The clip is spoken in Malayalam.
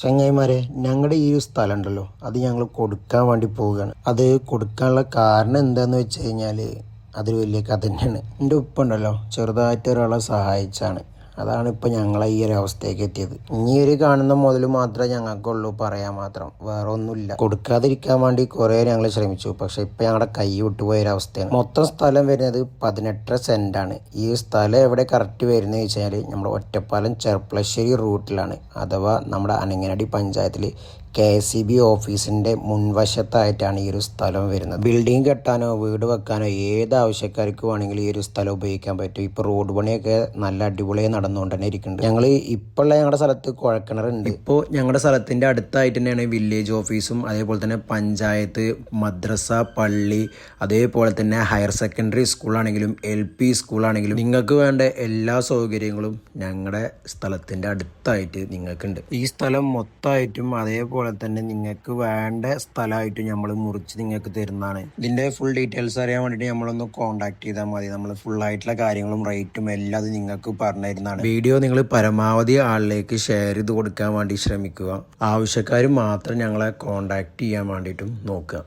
ചങ്ങായിമാരെ, ഞങ്ങളുടെ ഈ ഒരു സ്ഥലം ഉണ്ടല്ലോ, അത് ഞങ്ങൾ കൊടുക്കാൻ വേണ്ടി പോവുകയാണ്. അത് കൊടുക്കാനുള്ള കാരണം എന്താന്ന് വെച്ച് കഴിഞ്ഞാൽ അതൊരു വലിയ കഥ തന്നെയാണ്. എൻ്റെ ഉപ്പ ഉണ്ടല്ലോ, ചെറുതായിട്ട് ഒരാളെ സഹായിച്ചാണ്. അതാണ് ഇപ്പം ഞങ്ങളെ ഈ ഒരു അവസ്ഥയ്ക്ക് എത്തിയത്. ഇനി ഒരു കാണുന്ന മുതൽ മാത്രമേ ഞങ്ങൾക്കുള്ളൂ പറയാൻ മാത്രം, വേറെ ഒന്നുമില്ല. കൊടുക്കാതിരിക്കാൻ വേണ്ടി കുറേ ഞങ്ങൾ ശ്രമിച്ചു, പക്ഷെ ഇപ്പം ഞങ്ങളുടെ കൈ വിട്ടുപോയൊരവസ്ഥയാണ്. മൊത്തം സ്ഥലം വരുന്നത് 18 സെൻറ്റാണ്. ഈ സ്ഥലം എവിടെ കറക്റ്റ് വരുന്നത് വെച്ചാൽ നമ്മുടെ ഒറ്റപ്പാലം ചെർപ്പളശ്ശേരി റൂട്ടിലാണ്, അഥവാ നമ്മുടെ അനങ്ങനടി പഞ്ചായത്തിൽ KSEB ഓഫീസിൻ്റെ മുൻവശത്തായിട്ടാണ് ഈ ഒരു സ്ഥലം വരുന്നത്. ബിൽഡിംഗ് കെട്ടാനോ വീട് വെക്കാനോ ഏത് ആവശ്യക്കാർക്ക് വേണമെങ്കിലും ഈ ഒരു സ്ഥലം ഉപയോഗിക്കാൻ പറ്റും. ഇപ്പോൾ റോഡ് പണിയൊക്കെ നല്ല അടിപൊളിയായി നടന്നുകൊണ്ട് തന്നെ ഇരിക്കുന്നുണ്ട്. ഞങ്ങൾ ഇപ്പോൾ ഞങ്ങളുടെ സ്ഥലത്ത് കുഴൽക്കിണറുണ്ട്. ഇപ്പോൾ ഞങ്ങളുടെ സ്ഥലത്തിൻ്റെ അടുത്തായിട്ട് തന്നെയാണ് വില്ലേജ് ഓഫീസും, അതേപോലെ തന്നെ പഞ്ചായത്ത്, മദ്രസ, പള്ളി, അതേപോലെ തന്നെ ഹയർ സെക്കൻഡറി സ്കൂളാണെങ്കിലും LP സ്കൂളാണെങ്കിലും നിങ്ങൾക്ക് വേണ്ട എല്ലാ സൗകര്യങ്ങളും ഞങ്ങളുടെ സ്ഥലത്തിൻ്റെ അടുത്തായിട്ട് നിങ്ങൾക്കുണ്ട്. ഈ സ്ഥലം മൊത്തമായിട്ടും അതേപോലെ തന്നെ നിങ്ങൾക്ക് വേണ്ട സ്ഥലമായിട്ട് നമ്മൾ മുറിച്ച് നിങ്ങൾക്ക് തരുന്നതാണ്. ഇതിൻ്റെ ഫുൾ ഡീറ്റെയിൽസ് അറിയാൻ വേണ്ടിയിട്ട് നമ്മളൊന്ന് കോൺടാക്ട് ചെയ്താൽ മതി. നമ്മൾ ഫുള്ളായിട്ടുള്ള കാര്യങ്ങളും റേറ്റും എല്ലാം അത് നിങ്ങൾക്ക് പറഞ്ഞു തരുന്നതാണ്. വീഡിയോ നിങ്ങൾ പരമാവധി ആളിലേക്ക് ഷെയർ ചെയ്ത് കൊടുക്കാൻ വേണ്ടി ശ്രമിക്കുക. ആവശ്യക്കാർ മാത്രം ഞങ്ങളെ കോൺടാക്ട് ചെയ്യാൻ വേണ്ടിയിട്ടും നോക്കുക.